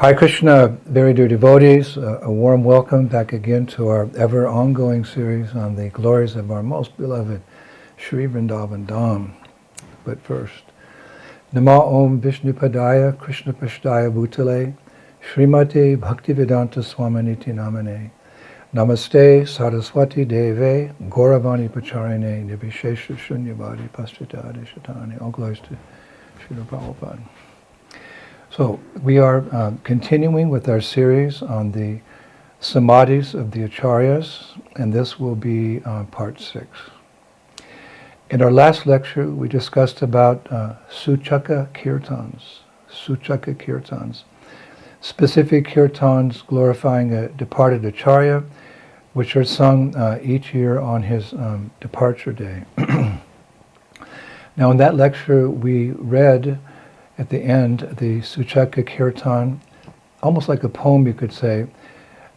Hare Krishna, very dear devotees, a warm welcome back again to our ever ongoing series on the glories of our most beloved Sri Vrindavan Dham. But first, Nama Om Vishnupadaya Krishna Pashtaya Bhutale Srimate Bhaktivedanta Swaminiti Namane Namaste Saraswati Deve Gauravani Pacharine Nivishesha Shunyavadi Pastrita Adeshatani. All glories to Srila Prabhupada. So we are continuing with our series on the Samadhis of the Acaryas, and this will be part 6. In our last lecture, we discussed about Suchaka Kirtans, specific kirtans glorifying a departed Acharya, which are sung each year on his departure day. Now in that lecture, we read at the end, the Suchaka Kirtan, almost like a poem you could say,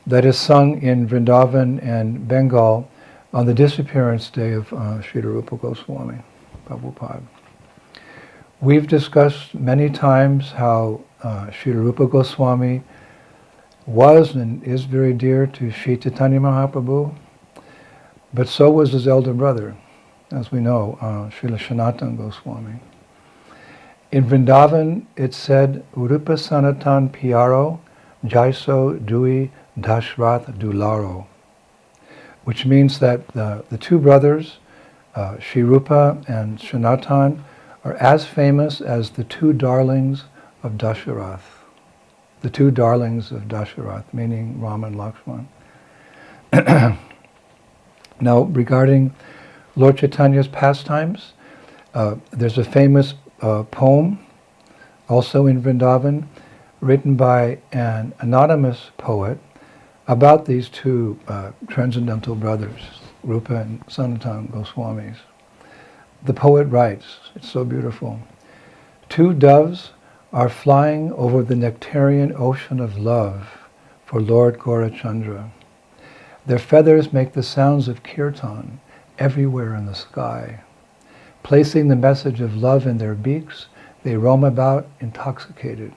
that is sung in Vrindavan and Bengal on the disappearance day of Srila Rupa Goswami Prabhupada. We've discussed many times how Srila Rupa Goswami was and is very dear to Sri Chaitanya Mahaprabhu, but so was his elder brother, as we know, Srila Sanatana Goswami. In Vrindavan, it said, Rupa Sanatan Piaro, Jaiso Dui Dashrath Dularo, which means that the two brothers, Sri Rupa and Sanatan, are as famous as the two darlings of Dasharath. The two darlings of Dasharath, meaning Rama and Lakshman. Now, regarding Lord Chaitanya's pastimes, there's a famous poem, also in Vrindavan, written by an anonymous poet about these two transcendental brothers, Rupa and Sanatana Goswamis. The poet writes, it's so beautiful, "Two doves are flying over the nectarian ocean of love for Lord Gaurachandra. Their feathers make the sounds of kirtan everywhere in the sky. Placing the message of love in their beaks, they roam about intoxicated.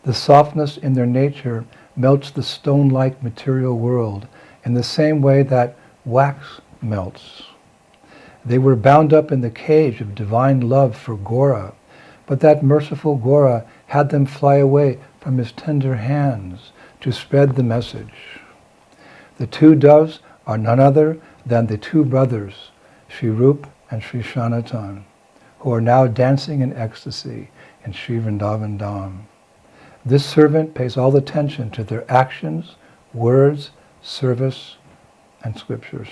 The softness in their nature melts the stone-like material world in the same way that wax melts. They were bound up in the cage of divine love for Gaura, but that merciful Gaura had them fly away from his tender hands to spread the message. The two doves are none other than the two brothers, Sri Rupa and Sri Sanatana, who are now dancing in ecstasy in Sri Vrindavan Dham. This servant pays all attention to their actions, words, service, and scriptures."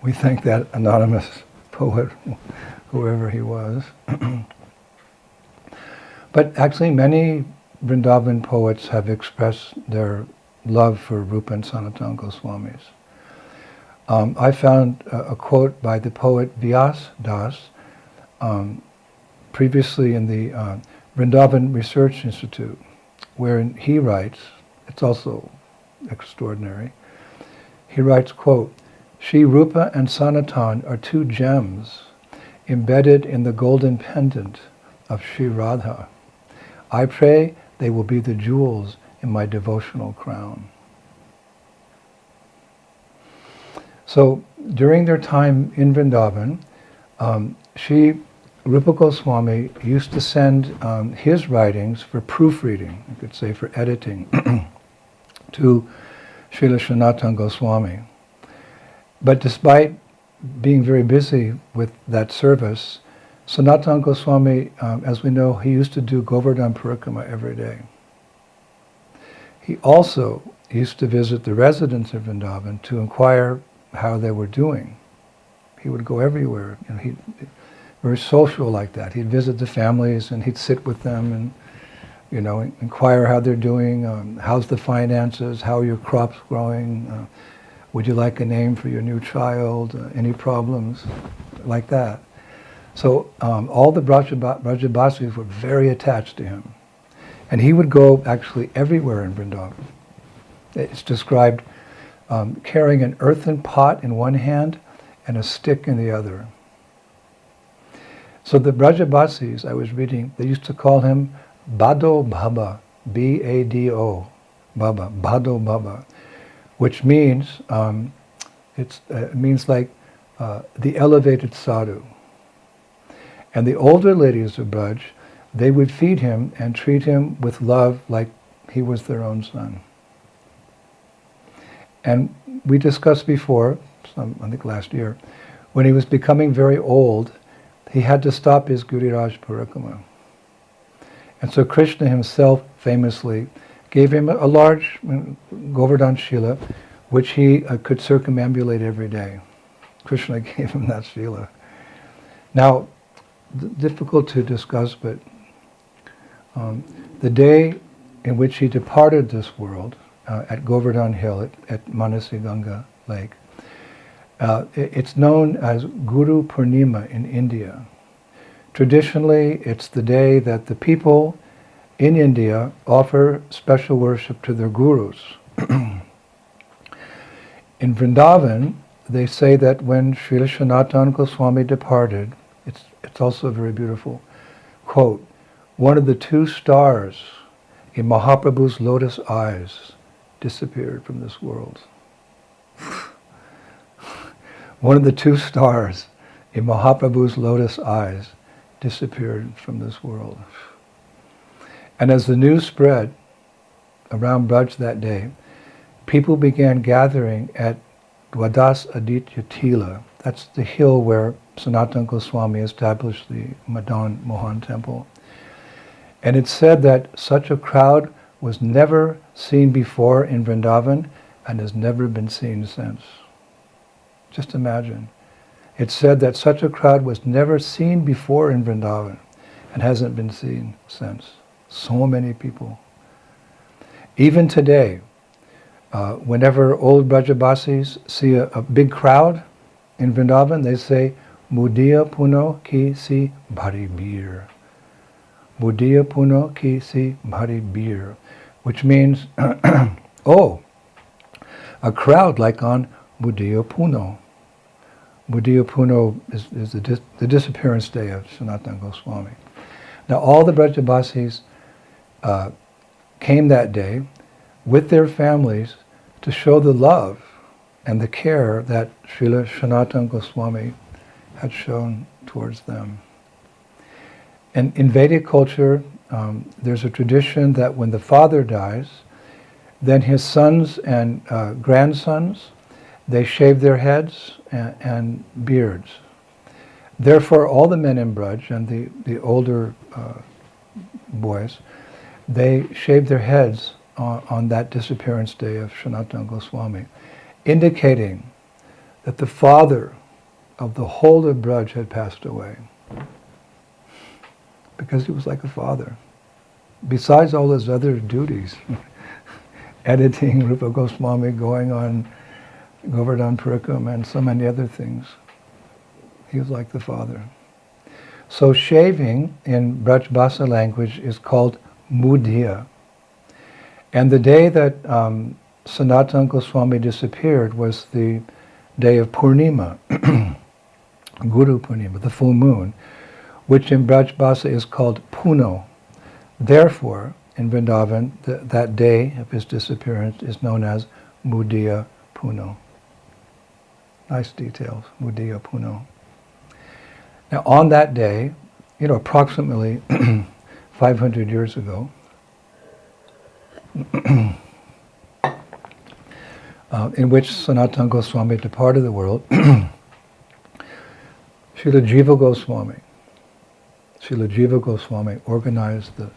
We thank that anonymous poet, whoever he was. But actually many Vrindavan poets have expressed their love for Rupa and Sanatana Goswamis. I found a quote by the poet Vyas Das, previously in the Vrindavan Research Institute, wherein he writes, it's also extraordinary, he writes, quote, "Sri Rupa and Sanatana are two gems embedded in the golden pendant of Sri Radha. I pray they will be the jewels in my devotional crown." So during their time in Vrindavan, Sri Rupa Goswami used to send his writings for proofreading, you could say for editing, to Srila Sanatana Goswami. But despite being very busy with that service, Sanatana Goswami, as we know, he used to do Govardhan Parikrama every day. He also used to visit the residents of Vrindavan to inquire how they were doing. He would go everywhere, and he very social like that. He'd visit the families and he'd sit with them and, inquire how they're doing. How's the finances? How are your crops growing? Would you like a name for your new child? Any problems? Like that. So all the Brajabasis were very attached to him. And he would go actually everywhere in Vrindavan. It's described carrying an earthen pot in one hand and a stick in the other. So the Brajabasis, I was reading, they used to call him Bado Baba, B-A-D-O, Baba, Bado Baba, which means, it means like the elevated sadhu. And the older ladies of Braj, they would feed him and treat him with love like he was their own son. And we discussed before, I think last year, when he was becoming very old, he had to stop his Giriraj Parikrama. And so Krishna himself famously gave him a large Govardhan Shila, which he could circumambulate every day. Krishna gave him that Shila. Now, difficult to discuss, but the day in which he departed this world, at Govardhan Hill, at Manasi Ganga Lake, it's known as Guru Purnima in India. Traditionally, it's the day that the people in India offer special worship to their gurus. In Vrindavan, they say that when Srila Sanatana Goswami departed, it's also very beautiful, quote, one of the two stars in Mahaprabhu's lotus eyes disappeared from this world. One of the two stars in Mahaprabhu's lotus eyes disappeared from this world. And as the news spread around Braj that day, people began gathering at Dwadas Aditya Tila. That's the hill where Sanatana Goswami established the Madan Mohan temple. And it's said that such a crowd was never seen before in Vrindavan and has never been seen since. Just imagine. It's said that such a crowd was never seen before in Vrindavan and hasn't been seen since. So many people. Even today, whenever old Brajabasis see a big crowd in Vrindavan, they say, Mudiya puno ki si bhari bir. Mudiya puno ki si bhari bir. Which means, oh, a crowd like on Mudiya puno. Mudiya puno is the disappearance day of Sanatana Goswami. Now all the Brajabasis came that day with their families to show the love and the care that Srila Sanatana Goswami had shown towards them. And in Vedic culture, there's a tradition that when the father dies, then his sons and grandsons, they shave their heads and beards. Therefore, all the men in Braj and the older boys, they shave their heads on that disappearance day of Sanatana Goswami, indicating that the father of the whole of Braj had passed away. Because he was like a father. Besides all his other duties, editing Rupa Goswami, going on Govardhan Parikrama and so many other things, he was like the father. So shaving in Braj Bhasa language is called mudhiya. And the day that Sanatana Goswami disappeared was the day of Purnima, Guru Purnima, the full moon, which in Braj Bhasa is called Puno. Therefore, in Vrindavan, that day of his disappearance is known as Mudiya Puno. Nice details, Mudiya Puno. Now on that day, approximately 500 years ago, in which Sanatana Goswami departed the world, Srila Jiva Goswami organized the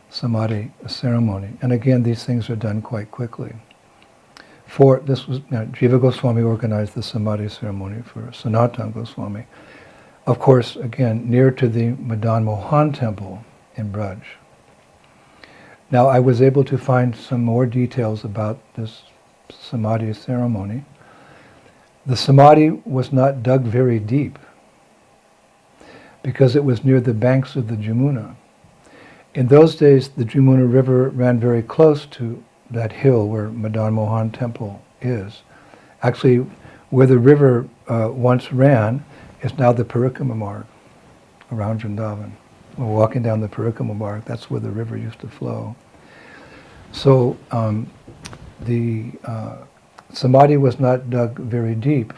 Samadhi ceremony. And again, these things are done quite quickly. Jiva Goswami organized the Samadhi ceremony for Sanatana Goswami. Of course, again, near to the Madan Mohan temple in Braj. Now, I was able to find some more details about this Samadhi ceremony. The Samadhi was not dug very deep because it was near the banks of the Jamuna. In those days, the Jamuna River ran very close to that hill where Madan Mohan temple is. Actually, where the river once ran is now the Parikrama marg around Vrindavan. We're walking down the Parikrama mark. That's where the river used to flow. So the Samadhi was not dug very deep.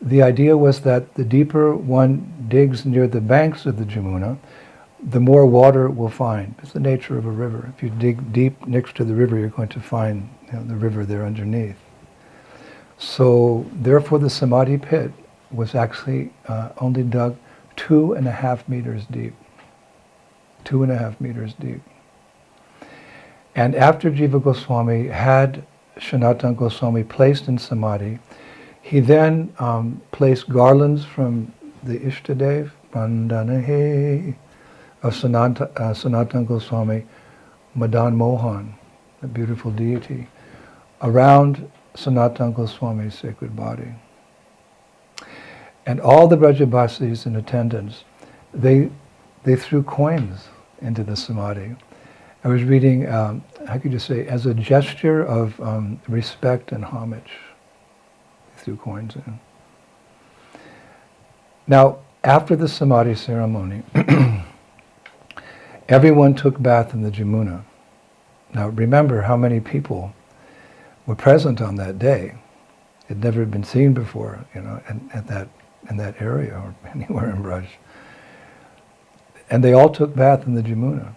The idea was that the deeper one digs near the banks of the Jamuna, the more water we'll find. It's the nature of a river. If you dig deep next to the river, you're going to find the river there underneath. So therefore the Samadhi pit was actually only dug 2.5 meters deep. 2.5 meters deep. And after Jiva Goswami had Sanatana Goswami placed in Samadhi, he then placed garlands from the Ishtadev, Vandanahe, of Sanatana Goswami, Madan Mohan, the beautiful deity, around Sanatana Goswami's sacred body. And all the Brajabasis in attendance, they threw coins into the Samadhi. I was reading, how could you say, as a gesture of respect and homage, they threw coins in. Now, after the Samadhi ceremony, everyone took bath in the Jamuna. Now, remember how many people were present on that day. It had never been seen before, in that area or anywhere in Braj. And they all took bath in the Jamuna.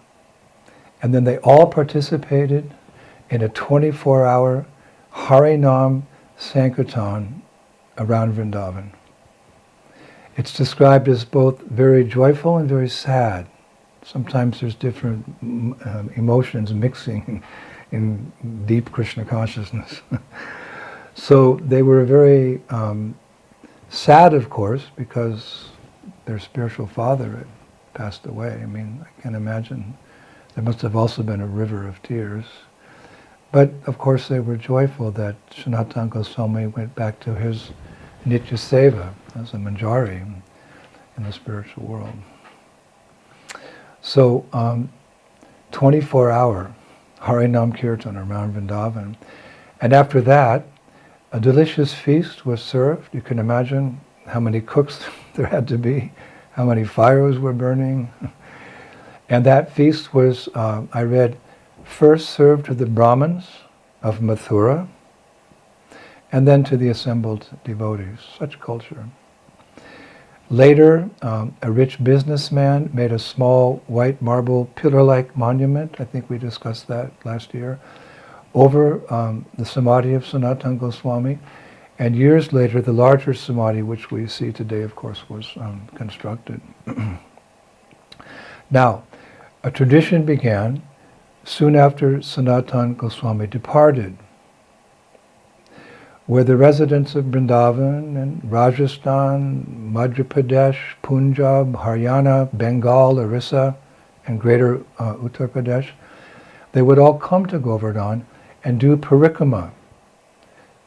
And then they all participated in a 24-hour Harinam Sankirtan around Vrindavan. It's described as both very joyful and very sad. Sometimes there's different emotions mixing in deep Krishna consciousness. So they were very sad, of course, because their spiritual father had passed away. I mean, I can't imagine. There must have also been a river of tears. But, of course, they were joyful that Sanatana Goswami went back to his Nitya Seva as a manjari in the spiritual world. So, 24-hour Harinam Kirtan around Vrindavan. And after that, a delicious feast was served. You can imagine how many cooks there had to be, how many fires were burning. And that feast was, I read, first served to the Brahmins of Mathura, and then to the assembled devotees. Such culture. Later, a rich businessman made a small white marble pillar-like monument, I think we discussed that last year, over the Samadhi of Sanatana Goswami. And years later, the larger Samadhi, which we see today, of course, was constructed. Now, a tradition began soon after Sanatana Goswami departed, where the residents of Vrindavan and Rajasthan, Madhya Pradesh, Punjab, Haryana, Bengal, Orissa, and greater Uttar Pradesh, they would all come to Govardhan and do parikrama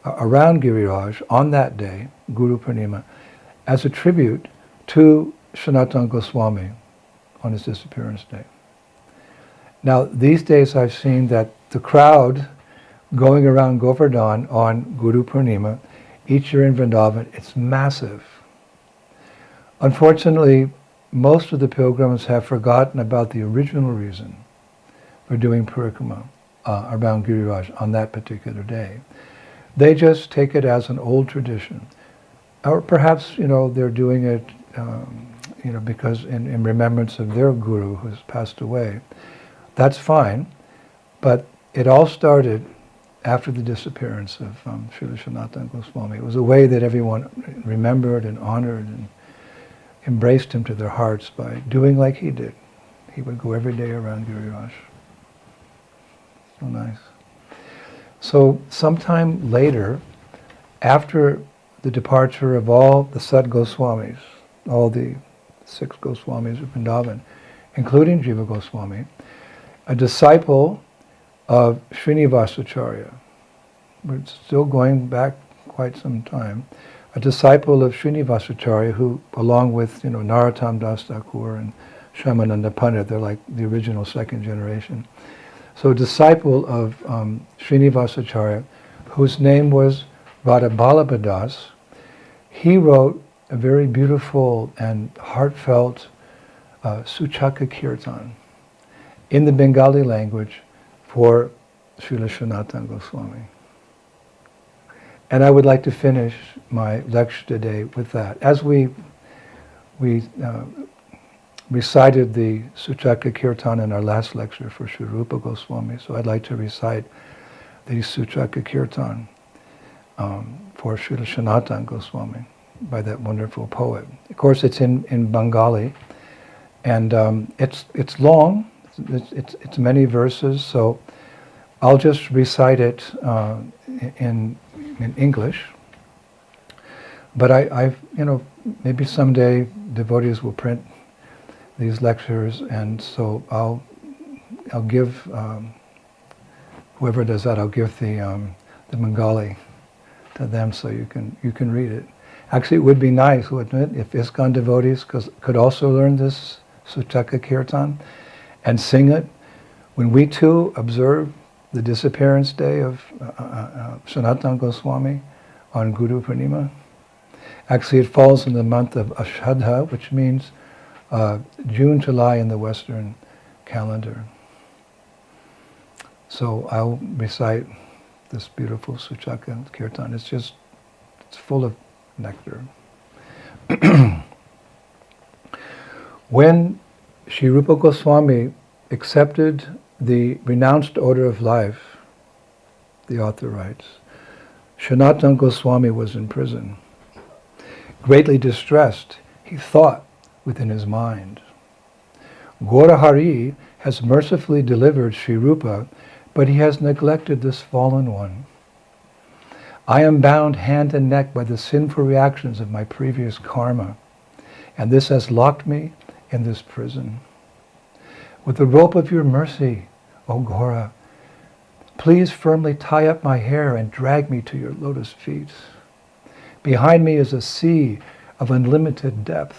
around Giriraj on that day, Guru Purnima, as a tribute to Sanatana Goswami on his disappearance day. Now, these days I've seen that the crowd going around Govardhan on Guru Purnima, each year in Vrindavan, it's massive. Unfortunately, most of the pilgrims have forgotten about the original reason for doing parikrama around Giriraj on that particular day. They just take it as an old tradition. Or perhaps, they're doing it, because in remembrance of their guru who's passed away. That's fine, but it all started after the disappearance of Srila Sanatana Goswami. It was a way that everyone remembered and honored and embraced him to their hearts by doing like he did. He would go every day around Giriraj. So nice. So sometime later, after the departure of all the Sad Goswamis, all the 6 Goswamis of Vrindavan, including Jiva Goswami, a disciple of Srinivasacharya, we're still going back quite some time, a disciple of Srinivasacharya who, along with Narottam Das Thakur and Shyamananda Pandit, they're like the original second generation. So a disciple of Srinivasacharya, whose name was Radha Ballabhadas, he wrote a very beautiful and heartfelt Suchaka Kirtan in the Bengali language for Srila Sanatana Goswami. And I would like to finish my lecture today with that. As we recited the Suchaka Kirtan in our last lecture for Sri Rupa Goswami, so I'd like to recite the Suchaka Kirtan for Srila Sanatana Goswami by that wonderful poet. Of course, it's in Bengali, and it's long. It's many verses, so I'll just recite it in English. But I've maybe someday devotees will print these lectures, and so I'll give whoever does that, I'll give the Bengali to them so you can read it. Actually, it would be nice, wouldn't it, if ISKCON devotees could also learn this Suchaka Kirtan and sing it when we too observe the disappearance day of Sanatana Goswami on Guru Purnima. Actually, it falls in the month of Ashadha, which means June, July in the Western calendar. So I'll recite this beautiful Suchaka Kirtan. It's full of nectar. When Sri Rupa Goswami accepted the renounced order of life, the author writes, Sanatana Goswami was in prison. Greatly distressed, he thought within his mind, Gaurahari has mercifully delivered Sri Rupa, but he has neglected this fallen one. I am bound hand and neck by the sinful reactions of my previous karma, and this has locked me in this prison. With the rope of your mercy, O Gaura, please firmly tie up my hair and drag me to your lotus feet. Behind me is a sea of unlimited depth.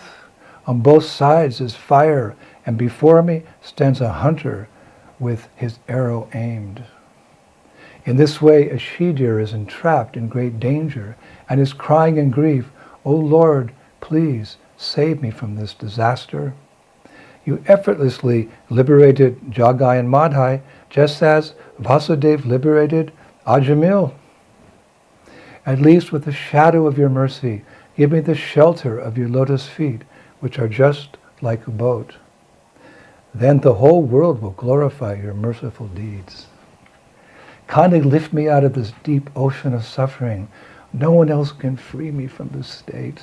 On both sides is fire, and before me stands a hunter with his arrow aimed. In this way, a she-deer is entrapped in great danger and is crying in grief, O Lord, please save me from this disaster. You effortlessly liberated Jagai and Madhai, just as Vasudev liberated Ajamil. At least with the shadow of your mercy, give me the shelter of your lotus feet, which are just like a boat. Then the whole world will glorify your merciful deeds. Kindly lift me out of this deep ocean of suffering. No one else can free me from this state.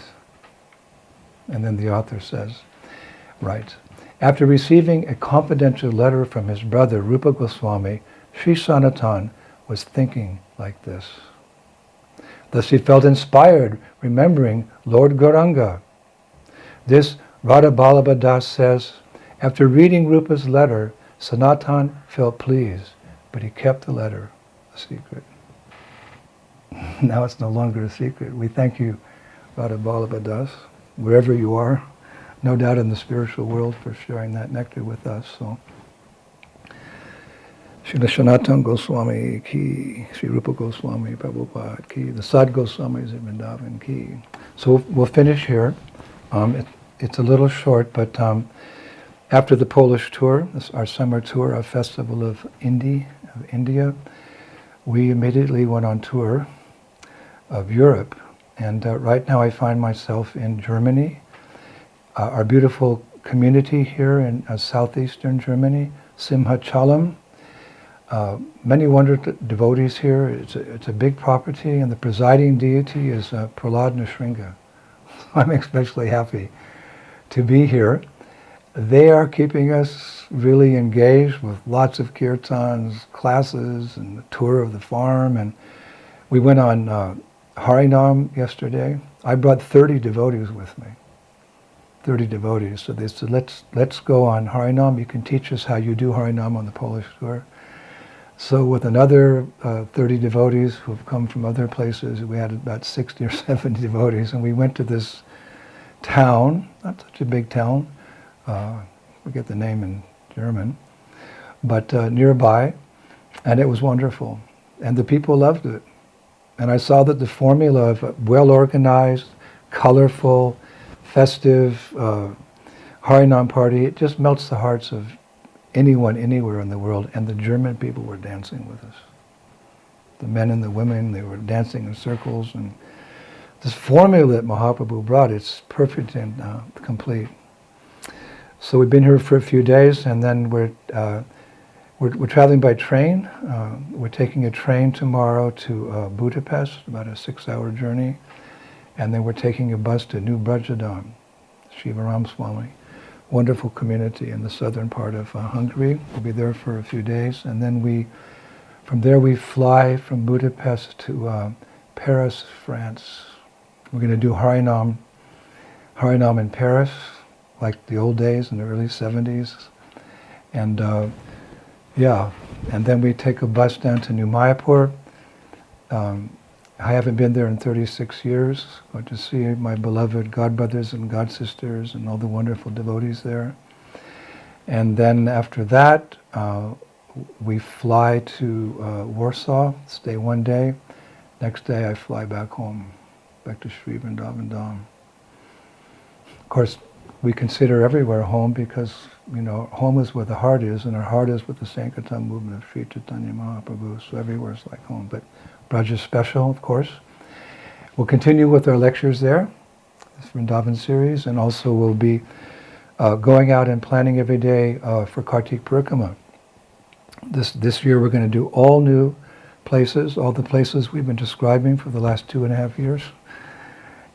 And then the author says, right, after receiving a confidential letter from his brother Rupa Goswami, Sri Sanatana was thinking like this. Thus he felt inspired, remembering Lord Gauranga. This Radha Vallabha Das says, after reading Rupa's letter, Sanatana felt pleased, but he kept the letter a secret. Now it's no longer a secret. We thank you, Radha Vallabha Das, wherever you are, no doubt in the spiritual world, for sharing that nectar with us. So, Srila Sanatana Goswami ki, Sri Rupa Goswami Prabhupada ki, the Sad Goswamis in Vrindavan ki. So we'll finish here. It's a little short, but after the Polish tour, our summer tour, our Festival of India, we immediately went on tour of Europe. And right now I find myself in Germany. Our beautiful community here in southeastern Germany, Simhachalam. Many wonderful devotees here. It's a big property, and the presiding deity is Prahlad Nrsimha. I'm especially happy to be here. They are keeping us really engaged with lots of kirtans, classes, and the tour of the farm. And we went on Harinam yesterday. I brought 30 devotees with me. 30 devotees. So they said, let's go on Harinam. You can teach us how you do Harinam on the Polish tour. So with another 30 devotees who have come from other places, we had about 60 or 70 devotees, and we went to this town, not such a big town, forget the name in German, but nearby, and it was wonderful. And the people loved it. And I saw that the formula of well-organized, colorful, festive Harinam party. It just melts the hearts of anyone, anywhere in the world. And the German people were dancing with us. The men and the women, they were dancing in circles. And this formula that Mahaprabhu brought, it's perfect and complete. So we've been here for a few days, and then we're traveling by train. We're taking a train tomorrow to Budapest, about a 6-hour journey. And then we're taking a bus to New Brajadam, Shivaram Swami. Wonderful community in the southern part of Hungary. We'll be there for a few days. And then from there we fly from Budapest to Paris, France. We're going to do Harinam in Paris, like the old days in the early 70s. And and then we take a bus down to New Mayapur. I haven't been there in 36 years, but to see my beloved godbrothers and godsisters and all the wonderful devotees there. And then after that, we fly to Warsaw, stay one day. Next day I fly back home, back to Sri Vrindavan Dham. Of course, we consider everywhere home because, home is where the heart is, and our heart is with the Sankirtan movement of Sri Chaitanya Mahaprabhu, so everywhere is like home. But Braj is special, of course. We'll continue with our lectures there, this Vrindavan series, and also we'll be going out and planning every day for Kartik Parikrama. This year we're going to do all new places, all the places we've been describing for the last 2.5 years.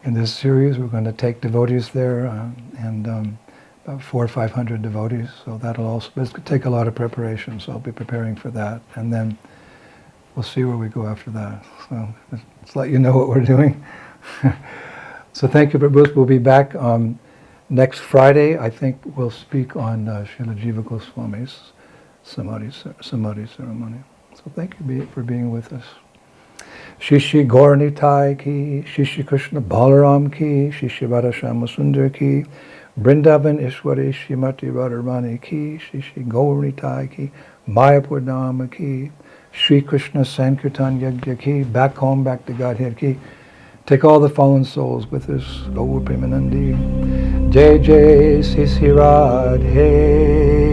In this series, we're going to take devotees there, and about 400 or 500 devotees. So that'll also, it's going to take a lot of preparation, so I'll be preparing for that. And then we'll see where we go after that. So let's let you know what we're doing. So thank you, Prabhu. We'll be back next Friday. I think we'll speak on Srila Jiva Goswami's Samadhi ceremony. So thank you for being with us. Shishi Gauranitai ki, Shishi Krishna Balaram ki, Shishi Radhashama Sundar ki, Vrindavan Ishwari Shrimati Radharani ki, Shishi Gauranitai ki, Mayapur Dhama ki, Shri Krishna Sankirtan Yajna ki, back home, back to Godhead ki. Take all the fallen souls with us, Gaur Premanandi. Jai Jai Sisi Radhe.